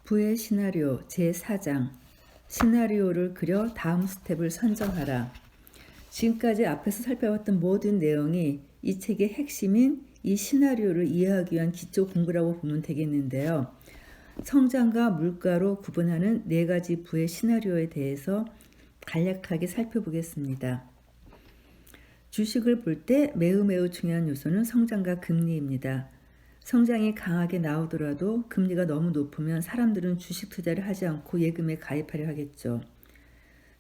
부의 시나리오 제4장 시나리오를 그려 다음 스텝을 선정하라. 지금까지 앞에서 살펴봤던 모든 내용이 이 책의 핵심인 이 시나리오를 이해하기 위한 기초 공부라고 보면 되겠는데요. 성장과 물가로 구분하는 4가지 부의 시나리오에 대해서 간략하게 살펴보겠습니다. 주식을 볼 때 매우 중요한 요소는 성장과 금리입니다. 성장이 강하게 나오더라도 금리가 너무 높으면 사람들은 주식 투자를 하지 않고 예금에 가입하려 하겠죠.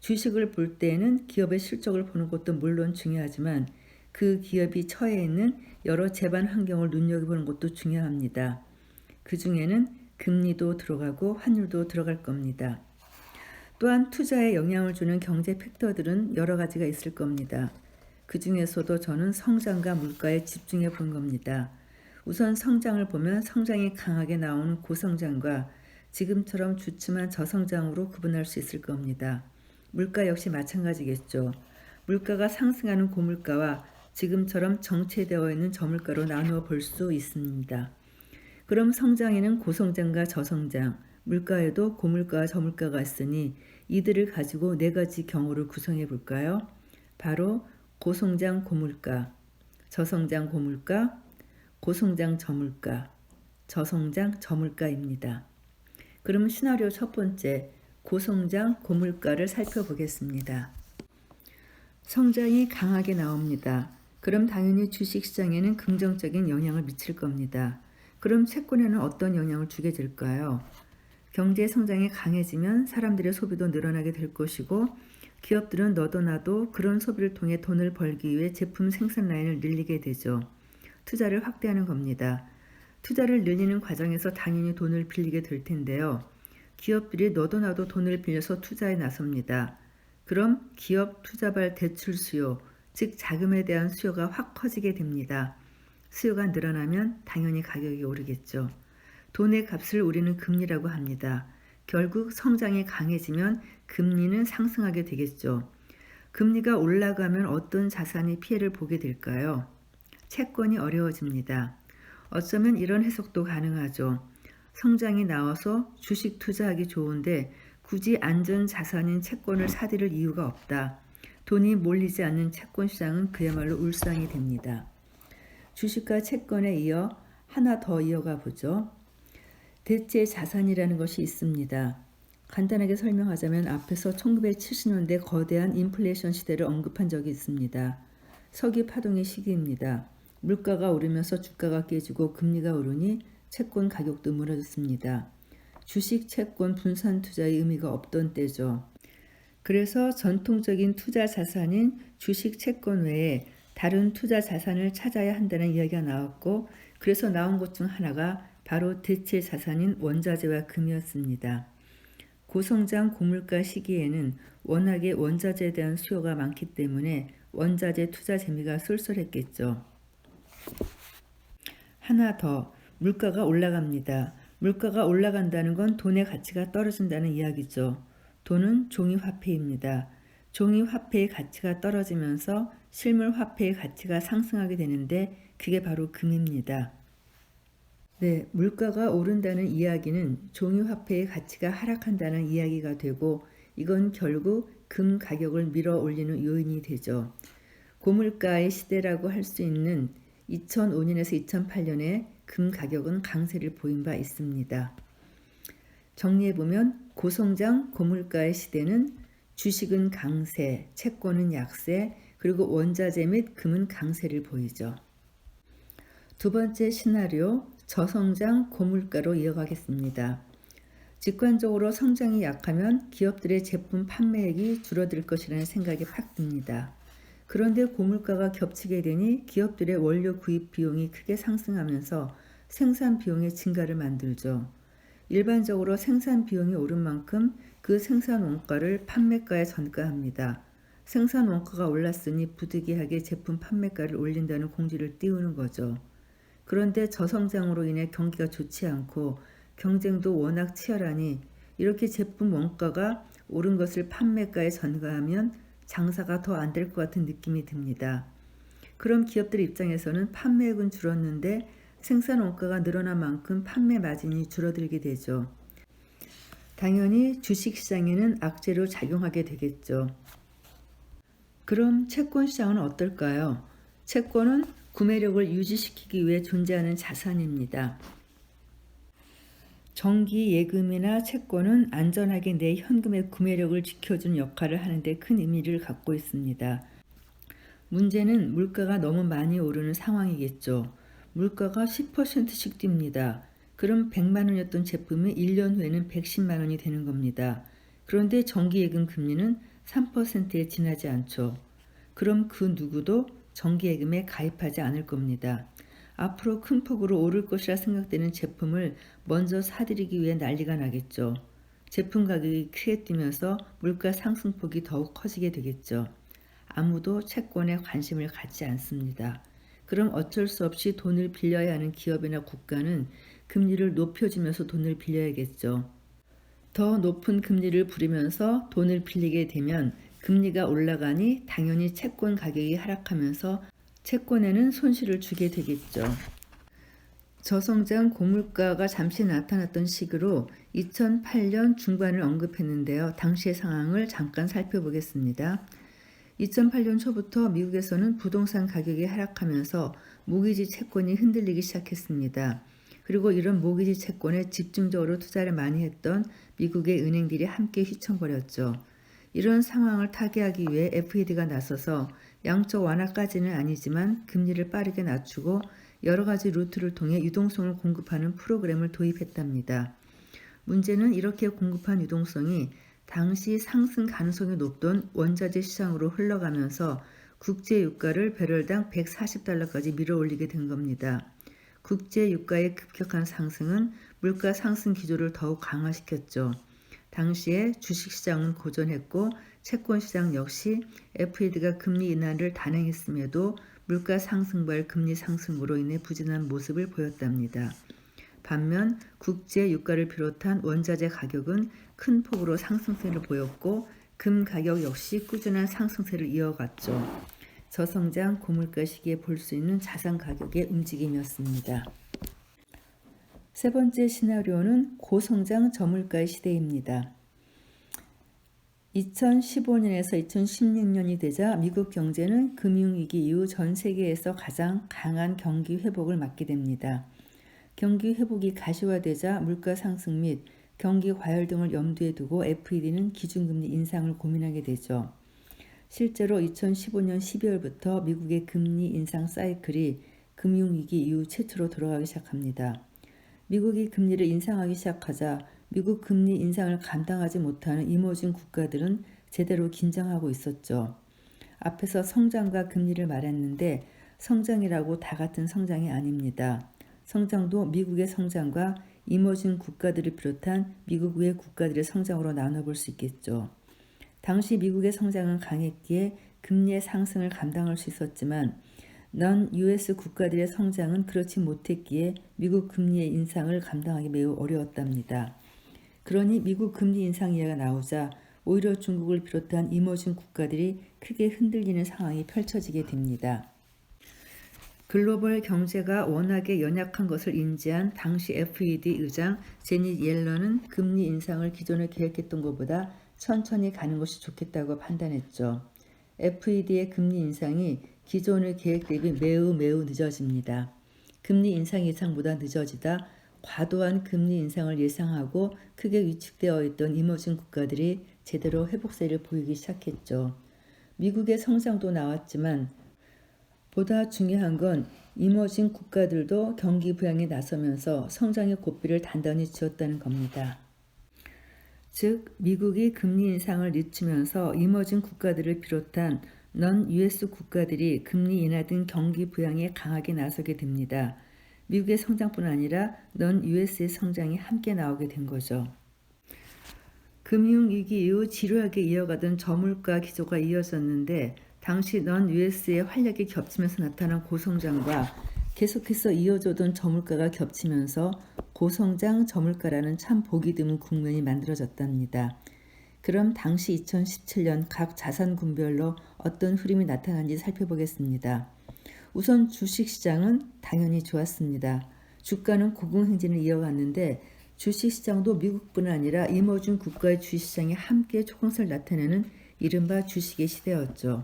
주식을 볼 때에는 기업의 실적을 보는 것도 물론 중요하지만 그 기업이 처해 있는 여러 재반 환경을 눈여겨보는 것도 중요합니다. 그 중에는 금리도 들어가고 환율도 들어갈 겁니다. 또한 투자에 영향을 주는 경제 팩터들은 여러 가지가 있을 겁니다. 그 중에서도 저는 성장과 물가에 집중해 본 겁니다. 우선 성장을 보면 성장이 강하게 나오는 고성장과 지금처럼 주춤한 저성장으로 구분할 수 있을 겁니다. 물가 역시 마찬가지겠죠. 물가가 상승하는 고물가와 지금처럼 정체되어 있는 저물가로 나누어 볼 수 있습니다. 그럼 성장에는 고성장과 저성장, 물가에도 고물가와 저물가가 있으니 이들을 가지고 4가지 경우를 구성해 볼까요? 바로 고성장 고물가, 저성장 고물가, 고성장 저물가, 저성장 저물가입니다. 그럼 시나리오 첫 번째, 고성장 고물가를 살펴보겠습니다. 성장이 강하게 나옵니다. 그럼 당연히 주식시장에는 긍정적인 영향을 미칠 겁니다. 그럼 채권에는 어떤 영향을 주게 될까요? 경제 성장이 강해지면 사람들의 소비도 늘어나게 될 것이고 기업들은 너도 나도 그런 소비를 통해 돈을 벌기 위해 제품 생산 라인을 늘리게 되죠. 투자를 확대하는 겁니다. 투자를 늘리는 과정에서 당연히 돈을 빌리게 될 텐데요. 기업들이 너도 나도 돈을 빌려서 투자에 나섭니다. 그럼 기업 투자발 대출 수요, 즉 자금에 대한 수요가 확 커지게 됩니다. 수요가 늘어나면 당연히 가격이 오르겠죠. 돈의 값을 우리는 금리라고 합니다. 결국 성장이 강해지면 금리는 상승하게 되겠죠. 금리가 올라가면 어떤 자산이 피해를 보게 될까요? 채권이 어려워집니다. 어쩌면 이런 해석도 가능하죠. 성장이 나와서 주식 투자하기 좋은데 굳이 안전 자산인 채권을 사들일 이유가 없다. 돈이 몰리지 않는 채권 시장은 그야말로 울상이 됩니다. 주식과 채권에 이어 하나 더 이어가 보죠. 대체 자산이라는 것이 있습니다. 간단하게 설명하자면 앞에서 1970년대 거대한 인플레이션 시대를 언급한 적이 있습니다. 석유 파동의 시기입니다. 물가가 오르면서 주가가 깨지고 금리가 오르니 채권 가격도 무너졌습니다. 주식, 채권, 분산 투자의 의미가 없던 때죠. 그래서 전통적인 투자 자산인 주식, 채권 외에 다른 투자 자산을 찾아야 한다는 이야기가 나왔고 그래서 나온 것 중 하나가 바로 대체 자산인 원자재와 금이었습니다. 고성장 고물가 시기에는 워낙에 원자재에 대한 수요가 많기 때문에 원자재 투자 재미가 쏠쏠했겠죠. 하나 더, 물가가 올라갑니다. 물가가 올라간다는 건 돈의 가치가 떨어진다는 이야기죠. 돈은 종이화폐입니다. 종이화폐의 가치가 떨어지면서 실물화폐의 가치가 상승하게 되는데 그게 바로 금입니다. 네, 물가가 오른다는 이야기는 종이화폐의 가치가 하락한다는 이야기가 되고 이건 결국 금 가격을 밀어 올리는 요인이 되죠. 고물가의 시대라고 할 수 있는 2005년에서 2008년에 금 가격은 강세를 보인 바 있습니다. 정리해보면 고성장 고물가의 시대는 주식은 강세, 채권은 약세, 그리고 원자재 및 금은 강세를 보이죠. 두 번째 시나리오, 저성장 고물가로 이어가겠습니다. 직관적으로 성장이 약하면 기업들의 제품 판매액이 줄어들 것이라는 생각이 팍 듭니다. 그런데 고물가가 겹치게 되니 기업들의 원료 구입 비용이 크게 상승하면서 생산 비용의 증가를 만들죠. 일반적으로 생산 비용이 오른 만큼 그 생산 원가를 판매가에 전가합니다. 생산 원가가 올랐으니 부득이하게 제품 판매가를 올린다는 공지를 띄우는 거죠. 그런데 저성장으로 인해 경기가 좋지 않고 경쟁도 워낙 치열하니 이렇게 제품 원가가 오른 것을 판매가에 전가하면 장사가 더 안 될 것 같은 느낌이 듭니다. 그럼 기업들 입장에서는 판매액은 줄었는데 생산 원가가 늘어난 만큼 판매 마진이 줄어들게 되죠. 당연히 주식시장에는 악재로 작용하게 되겠죠. 그럼 채권시장은 어떨까요? 채권은 구매력을 유지시키기 위해 존재하는 자산입니다. 정기 예금이나 채권은 안전하게 내 현금의 구매력을 지켜주는 역할을 하는데 큰 의미를 갖고 있습니다. 문제는 물가가 너무 많이 오르는 상황이겠죠. 물가가 10%씩 뜁니다. 그럼 100만 원이었던 제품이 1년 후에는 110만 원이 되는 겁니다. 그런데 정기예금 금리는 3%에 지나지 않죠. 그럼 그 누구도 정기예금에 가입하지 않을 겁니다. 앞으로 큰 폭으로 오를 것이라 생각되는 제품을 먼저 사들이기 위해 난리가 나겠죠. 제품 가격이 크게 뛰면서 물가 상승폭이 더욱 커지게 되겠죠. 아무도 채권에 관심을 갖지 않습니다. 그럼 어쩔 수 없이 돈을 빌려야 하는 기업이나 국가는 금리를 높여주면서 돈을 빌려야겠죠. 더 높은 금리를 부리면서 돈을 빌리게 되면 금리가 올라가니 당연히 채권 가격이 하락하면서 채권에는 손실을 주게 되겠죠. 저성장 고물가가 잠시 나타났던 시기로 2008년 중반을 언급했는데요. 당시의 상황을 잠깐 살펴보겠습니다. 2008년 초부터 미국에서는 부동산 가격이 하락하면서 모기지 채권이 흔들리기 시작했습니다. 그리고 이런 모기지 채권에 집중적으로 투자를 많이 했던 미국의 은행들이 함께 휘청거렸죠. 이런 상황을 타개하기 위해 FED가 나서서 양적 완화까지는 아니지만 금리를 빠르게 낮추고 여러 가지 루트를 통해 유동성을 공급하는 프로그램을 도입했답니다. 문제는 이렇게 공급한 유동성이 당시 상승 가능성이 높던 원자재 시장으로 흘러가면서 국제 유가를 배럴당 140달러까지 밀어올리게 된 겁니다. 국제 유가의 급격한 상승은 물가 상승 기조를 더욱 강화시켰죠. 당시에 주식시장은 고전했고 채권시장 역시 FED가 금리 인하를 단행했음에도 물가 상승과 금리 상승으로 인해 부진한 모습을 보였답니다. 반면 국제 유가를 비롯한 원자재 가격은 큰 폭으로 상승세를 보였고 금 가격 역시 꾸준한 상승세를 이어갔죠. 저성장 고물가 시기에 볼 수 있는 자산 가격의 움직임이었습니다. 세 번째 시나리오는 고성장 저물가의 시대입니다. 2015년에서 2016년이 되자 미국 경제는 금융위기 이후 전 세계에서 가장 강한 경기 회복을 맞게 됩니다. 경기 회복이 가시화되자 물가 상승 및 경기 과열 등을 염두에 두고 FED는 기준금리 인상을 고민하게 되죠. 실제로 2015년 12월부터 미국의 금리 인상 사이클이 금융위기 이후 최초로 돌아가기 시작합니다. 미국이 금리를 인상하기 시작하자 미국 금리 인상을 감당하지 못하는 이머징 국가들은 제대로 긴장하고 있었죠. 앞에서 성장과 금리를 말했는데 성장이라고 다 같은 성장이 아닙니다. 성장도 미국의 성장과 이머징 국가들을 비롯한 미국 외 국가들의 성장으로 나눠볼 수 있겠죠. 당시 미국의 성장은 강했기에 금리의 상승을 감당할 수 있었지만 non-US 국가들의 성장은 그렇지 못했기에 미국 금리의 인상을 감당하기 매우 어려웠답니다. 그러니 미국 금리 인상 이야기가 나오자 오히려 중국을 비롯한 이머징 국가들이 크게 흔들리는 상황이 펼쳐지게 됩니다. 글로벌 경제가 워낙에 연약한 것을 인지한 당시 FED 의장 제닛 옐런은 금리 인상을 기존에 계획했던 것보다 천천히 가는 것이 좋겠다고 판단했죠. FED의 금리 인상이 기존의 계획 대비 매우 늦어집니다. 금리 인상 예상보다 늦어지다 과도한 금리 인상을 예상하고 크게 위축되어 있던 이머징 국가들이 제대로 회복세를 보이기 시작했죠. 미국의 성장도 나왔지만 보다 중요한 건 이머징 국가들도 경기 부양에 나서면서 성장의 고삐를 단단히 쥐었다는 겁니다. 즉 미국이 금리 인상을 늦추면서 이머징 국가들을 비롯한 non-US 국가들이 금리 인하 등 경기 부양에 강하게 나서게 됩니다. 미국의 성장뿐 아니라 non-US의 성장이 함께 나오게 된 거죠. 금융위기 이후 지루하게 이어가던 저물가 기조가 이어졌는데 당시 non-US의 활약이 겹치면서 나타난 고성장과 계속해서 이어져던 저물가가 겹치면서 고성장 저물가라는 참 보기 드문 국면이 만들어졌답니다. 그럼 당시 2017년 각 자산군별로 어떤 흐름이 나타난지 살펴보겠습니다. 우선 주식시장은 당연히 좋았습니다. 주가는 고공행진을 이어갔는데 주식시장도 미국뿐 아니라 이머징 국가의 주식시장이 함께 초강세를 나타내는 이른바 주식의 시대였죠.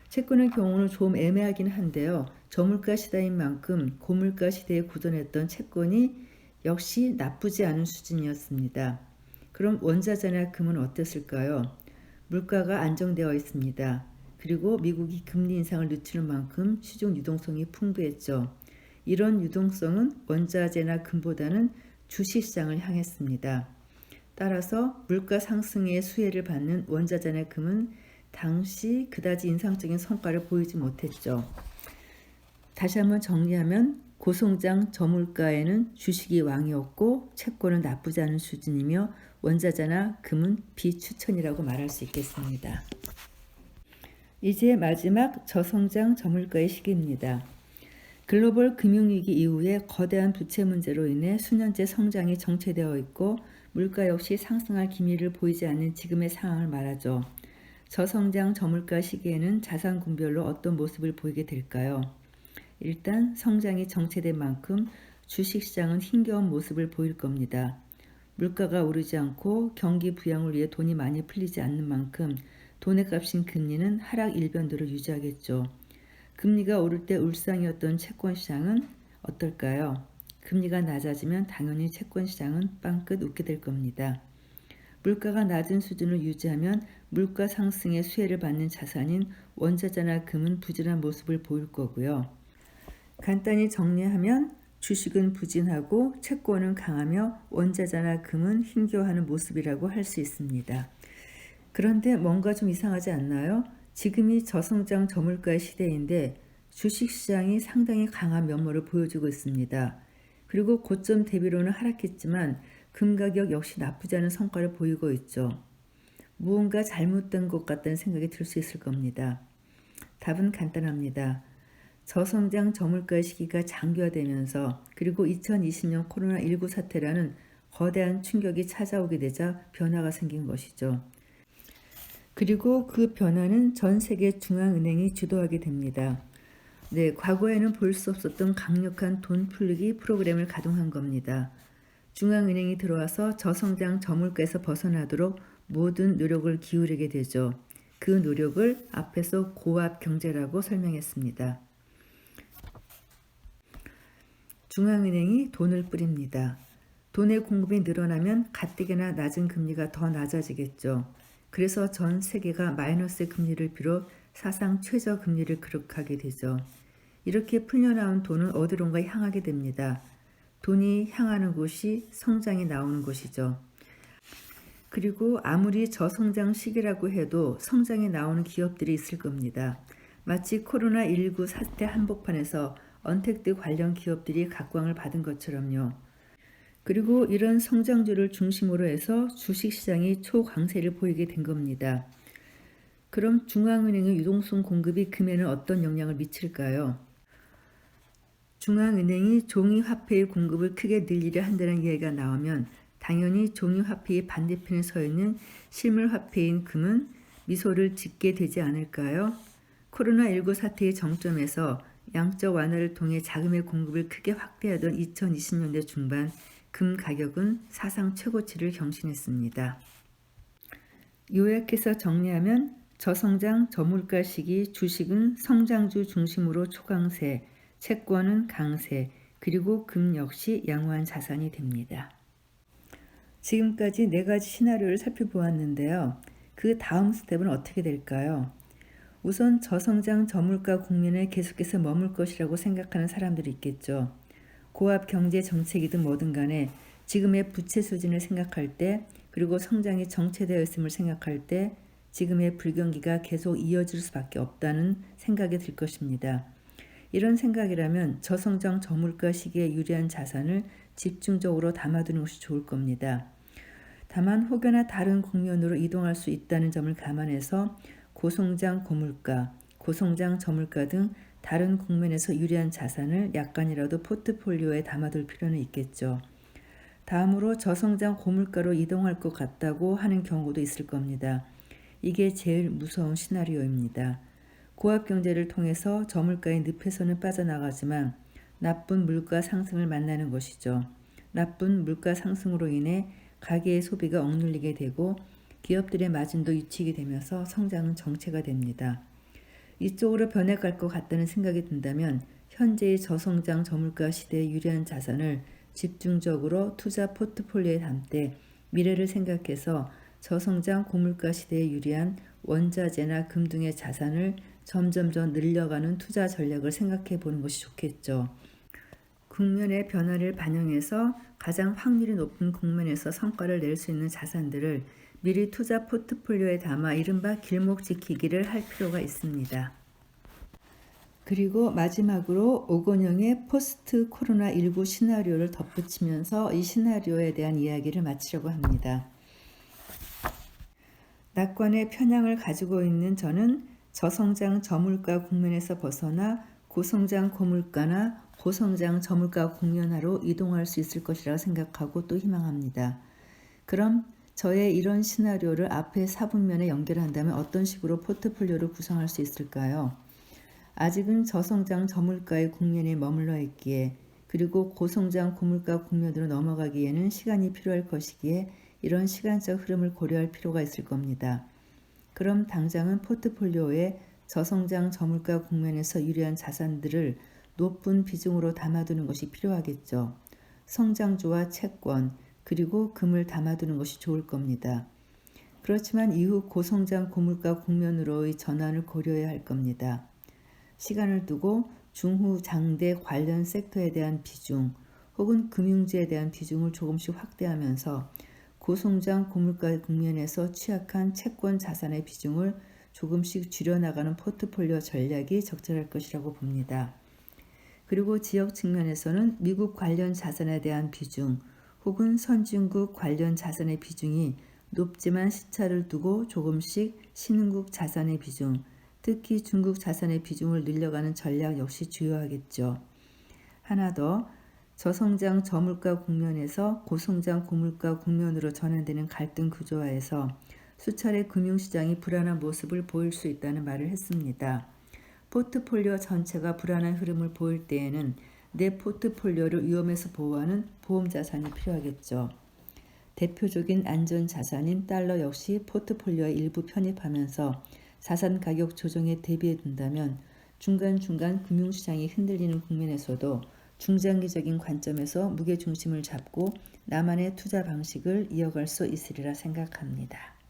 채권의 경우는 좀 애매하긴 한데요. 저물가 시대인 만큼 고물가 시대에 구전했던 채권이 역시 나쁘지 않은 수준이었습니다. 그럼 원자재나 금은 어땠을까요? 물가가 안정되어 있습니다. 그리고 미국이 금리 인상을 늦추는 만큼 시중 유동성이 풍부했죠. 이런 유동성은 원자재나 금보다는 주식시장을 향했습니다. 따라서 물가 상승의 수혜를 받는 원자재나 금은 당시 그다지 인상적인 성과를 보이지 못했죠. 다시 한번 정리하면 고성장 저물가에는 주식이 왕이었고 채권은 나쁘지 않은 수준이며 원자재나 금은 비추천이라고 말할 수 있겠습니다. 이제 마지막 저성장 저물가의 시기입니다. 글로벌 금융위기 이후에 거대한 부채 문제로 인해 수년째 성장이 정체되어 있고 물가 역시 상승할 기미를 보이지 않는 지금의 상황을 말하죠. 저성장 저물가 시기에는 자산군별로 어떤 모습을 보이게 될까요? 일단 성장이 정체된 만큼 주식시장은 힘겨운 모습을 보일 겁니다. 물가가 오르지 않고 경기 부양을 위해 돈이 많이 풀리지 않는 만큼 돈의 값인 금리는 하락 일변도를 유지하겠죠. 금리가 오를 때 울상이었던 채권시장은 어떨까요? 금리가 낮아지면 당연히 채권시장은 빵끝 웃게 될 겁니다. 물가가 낮은 수준을 유지하면 물가 상승의 수혜를 받는 자산인 원자재나 금은 부진한 모습을 보일 거고요. 간단히 정리하면 주식은 부진하고 채권은 강하며 원자재나 금은 힘겨워하는 모습이라고 할 수 있습니다. 그런데 뭔가 좀 이상하지 않나요? 지금이 저성장 저물가의 시대인데 주식시장이 상당히 강한 면모를 보여주고 있습니다. 그리고 고점 대비로는 하락했지만 금 가격 역시 나쁘지 않은 성과를 보이고 있죠. 무언가 잘못된 것 같다는 생각이 들 수 있을 겁니다. 답은 간단합니다. 저성장 저물가의 시기가 장기화되면서 그리고 2020년 코로나19 사태라는 거대한 충격이 찾아오게 되자 변화가 생긴 것이죠. 그리고 그 변화는 전 세계 중앙은행이 주도하게 됩니다. 과거에는 볼 수 없었던 강력한 돈 풀리기 프로그램을 가동한 겁니다. 중앙은행이 들어와서 저성장 저물가에서 벗어나도록 모든 노력을 기울이게 되죠. 그 노력을 앞에서 고압 경제라고 설명했습니다. 중앙은행이 돈을 뿌립니다. 돈의 공급이 늘어나면 가뜩이나 낮은 금리가 더 낮아지겠죠. 그래서 전 세계가 마이너스 금리를 비롯 사상 최저 금리를 기록하게 되죠. 이렇게 풀려나온 돈은 어디론가 향하게 됩니다. 돈이 향하는 곳이 성장이 나오는 곳이죠. 그리고 아무리 저성장 시기라고 해도 성장이 나오는 기업들이 있을 겁니다. 마치 코로나19 사태 한복판에서 언택트 관련 기업들이 각광을 받은 것처럼요. 그리고 이런 성장주를 중심으로 해서 주식시장이 초강세를 보이게 된 겁니다. 그럼 중앙은행의 유동성 공급이 금에는 어떤 영향을 미칠까요? 중앙은행이 종이화폐의 공급을 크게 늘리려 한다는 이야기가 나오면 당연히 종이화폐의 반대편에 서 있는 실물화폐인 금은 미소를 짓게 되지 않을까요? 코로나19 사태의 정점에서 양적 완화를 통해 자금의 공급을 크게 확대하던 2020년대 중반 금 가격은 사상 최고치를 경신했습니다. 요약해서 정리하면 저성장 저물가 시기 주식은 성장주 중심으로 초강세, 채권은 강세, 그리고 금 역시 양호한 자산이 됩니다. 지금까지 4가지 시나리오를 살펴보았는데요. 그 다음 스텝은 어떻게 될까요? 우선 저성장 저물가 국면에 계속해서 머물 것이라고 생각하는 사람들이 있겠죠. 고압 경제 정책이든 뭐든 간에 지금의 부채 수준을 생각할 때 그리고 성장이 정체되어 있음을 생각할 때 지금의 불경기가 계속 이어질 수밖에 없다는 생각이 들 것입니다. 이런 생각이라면 저성장 저물가 시기에 유리한 자산을 집중적으로 담아두는 것이 좋을 겁니다. 다만 혹여나 다른 국면으로 이동할 수 있다는 점을 감안해서 고성장 고물가, 고성장 저물가 등 다른 국면에서 유리한 자산을 약간이라도 포트폴리오에 담아둘 필요는 있겠죠. 다음으로 저성장 고물가로 이동할 것 같다고 하는 경우도 있을 겁니다. 이게 제일 무서운 시나리오입니다. 고압 경제를 통해서 저물가의 늪에서는 빠져나가지만 나쁜 물가 상승을 만나는 것이죠. 나쁜 물가 상승으로 인해 가계의 소비가 억눌리게 되고 기업들의 마진도 유치게 되면서 성장은 정체가 됩니다. 이쪽으로 변해갈 것 같다는 생각이 든다면 현재의 저성장 저물가 시대에 유리한 자산을 집중적으로 투자 포트폴리오에 담되 미래를 생각해서 저성장 고물가 시대에 유리한 원자재나 금 등의 자산을 점점점 늘려가는 투자 전략을 생각해 보는 것이 좋겠죠. 국면의 변화를 반영해서 가장 확률이 높은 국면에서 성과를 낼 수 있는 자산들을 미리 투자 포트폴리오에 담아 이른바 길목 지키기를 할 필요가 있습니다. 그리고 마지막으로 오건영의 포스트 코로나19 시나리오를 덧붙이면서 이 시나리오에 대한 이야기를 마치려고 합니다. 낙관의 편향을 가지고 있는 저는 저성장 저물가 국면에서 벗어나 고성장 고물가나 고성장 저물가 국면화로 이동할 수 있을 것이라고 생각하고 또 희망합니다. 그럼 저의 이런 시나리오를 앞에 4분면에 연결한다면 어떤 식으로 포트폴리오를 구성할 수 있을까요? 아직은 저성장 저물가의 국면에 머물러 있기에 그리고 고성장 고물가 국면으로 넘어가기에는 시간이 필요할 것이기에 이런 시간적 흐름을 고려할 필요가 있을 겁니다. 그럼 당장은 포트폴리오에 저성장 저물가 국면에서 유리한 자산들을 높은 비중으로 담아두는 것이 필요하겠죠. 성장주와 채권 그리고 금을 담아두는 것이 좋을 겁니다. 그렇지만 이후 고성장 고물가 국면으로의 전환을 고려해야 할 겁니다. 시간을 두고 중후 장대 관련 섹터에 대한 비중 혹은 금융주에 대한 비중을 조금씩 확대하면서 고성장 고물가 국면에서 취약한 채권 자산의 비중을 조금씩 줄여나가는 포트폴리오 전략이 적절할 것이라고 봅니다. 그리고 지역 측면에서는 미국 관련 자산에 대한 비중 혹은 선진국 관련 자산의 비중이 높지만 시차를 두고 조금씩 신흥국 자산의 비중, 특히 중국 자산의 비중을 늘려가는 전략 역시 주요하겠죠. 하나 더, 저성장 저물가 국면에서 고성장 고물가 국면으로 전환되는 갈등 구조화에서 수차례 금융시장이 불안한 모습을 보일 수 있다는 말을 했습니다. 포트폴리오 전체가 불안한 흐름을 보일 때에는 내 포트폴리오를 위험에서 보호하는 보험자산이 필요하겠죠. 대표적인 안전자산인 달러 역시 포트폴리오에 일부 편입하면서 자산 가격 조정에 대비해 둔다면 중간중간 금융시장이 흔들리는 국면에서도 중장기적인 관점에서 무게중심을 잡고 나만의 투자 방식을 이어갈 수 있으리라 생각합니다.